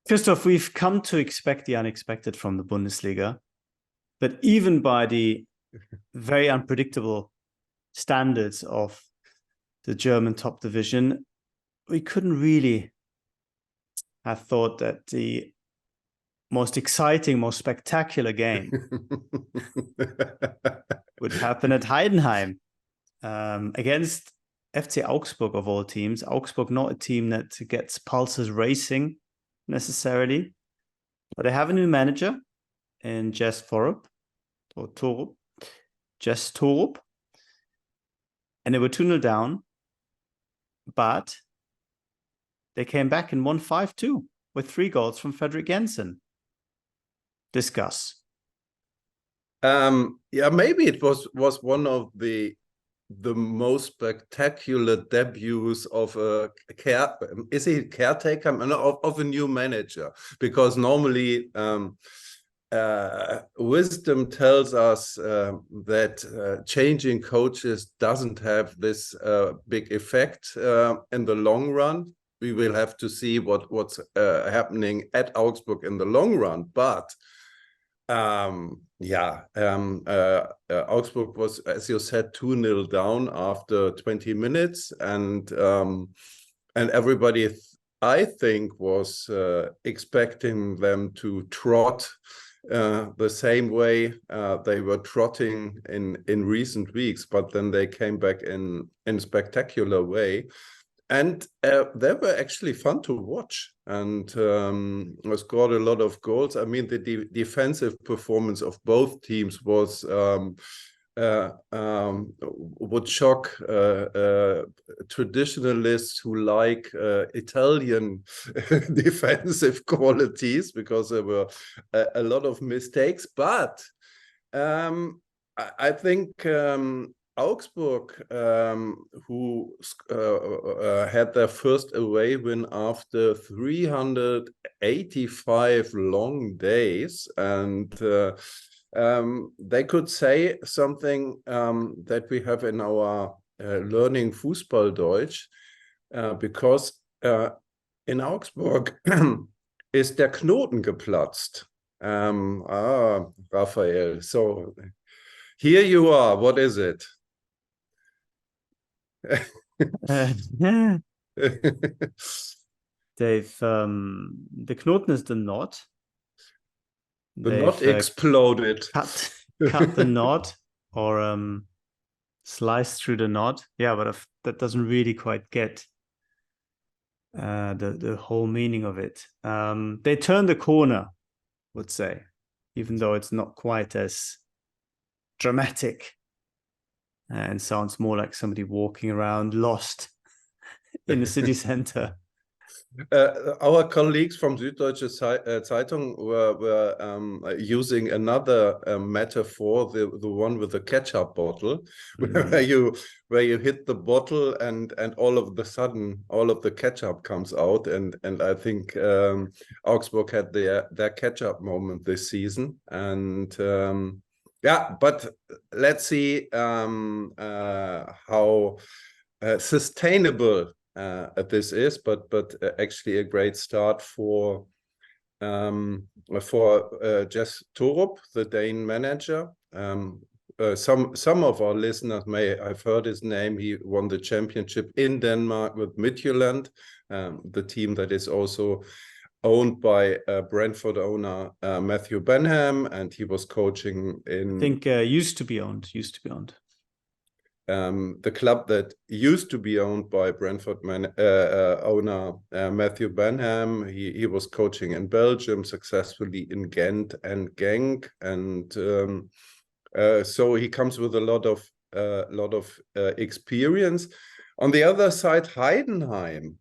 Christoph, we've come to expect the unexpected from the Bundesliga, but even by the very unpredictable standards of the German top division, we couldn't really have thought that the most exciting, most spectacular game would happen at Heidenheim against FC Augsburg, of all teams. Augsburg, not a team that gets pulses racing necessarily, but they have a new manager in Jess Thorup, Jess Thorup, and they were 2-0 down, but they came back and won 5-2 with 3 goals from Fredrik Jensen. Discuss. Yeah, maybe it was one of the most spectacular debuts of a caretaker? No, of a new manager, because normally wisdom tells us that changing coaches doesn't have this big effect in the long run. We will have to see what's happening at Augsburg in the long run, but Augsburg was, as you said, 2-0 down after 20 minutes, and everybody, I think, was expecting them to trot the same way they were trotting in recent weeks, but then they came back in spectacular way. And they were actually fun to watch, and scored a lot of goals. I mean, the defensive performance of both teams was would shock traditionalists who like Italian defensive qualities, because there were a lot of mistakes. But I think Augsburg, who had their first away win after 385 long days, and they could say something that we have in our learning Fußballdeutsch, because in Augsburg ist der Knoten geplatzt. Raphael, so here you are. What is it? They've the Knoten is the knot. The knot exploded. Cut the knot, or slice through the knot. Yeah, but that doesn't really quite get the whole meaning of it. They turned the corner, I would say, even though it's not quite as dramatic. And sounds more like somebody walking around lost in the city center. Our colleagues from Süddeutsche Zeitung were using another metaphor, the one with the ketchup bottle, where you hit the bottle and all of the sudden all of the ketchup comes out, and I think Augsburg had their ketchup moment this season, and yeah, but let's see how sustainable this is, but actually a great start for Jess Thorup, the Dane manager. Some of our listeners may have heard his name. He won the championship in Denmark with Midtjylland, the team that is also owned by Brentford owner Matthew Benham, and he was coaching in... I think used to be owned. The club that used to be owned by Brentford owner Matthew Benham. He was coaching in Belgium successfully in Ghent and Genk, and so he comes with a lot of experience. On the other side, Heidenheim,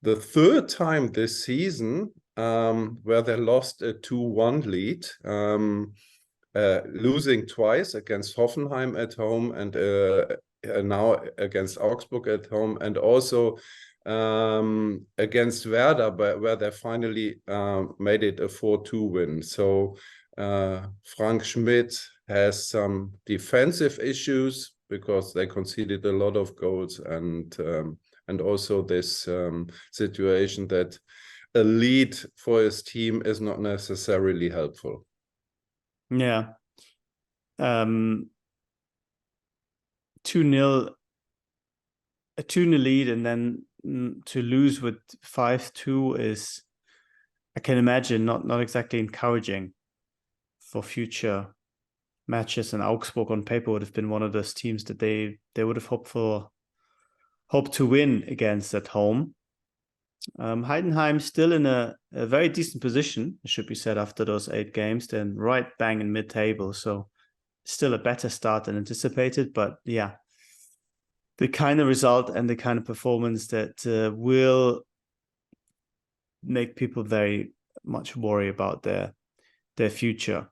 the third time this season where they lost a 2-1 lead, losing twice against Hoffenheim at home, and now against Augsburg at home, and also against Werder, where they finally made it a 4-2 win. So Frank Schmidt has some defensive issues because they conceded a lot of goals, and also this situation that a lead for his team is not necessarily helpful. Yeah. 2-0, a 2-0 lead, and then to lose with 5-2 is, I can imagine, not exactly encouraging for future matches. And Augsburg on paper would have been one of those teams that they would have hoped to win against at home. Heidenheim still in a very decent position, it should be said, after those 8 games. They're right bang in mid-table, so still a better start than anticipated. But yeah, the kind of result and the kind of performance that will make people very much worry about their future.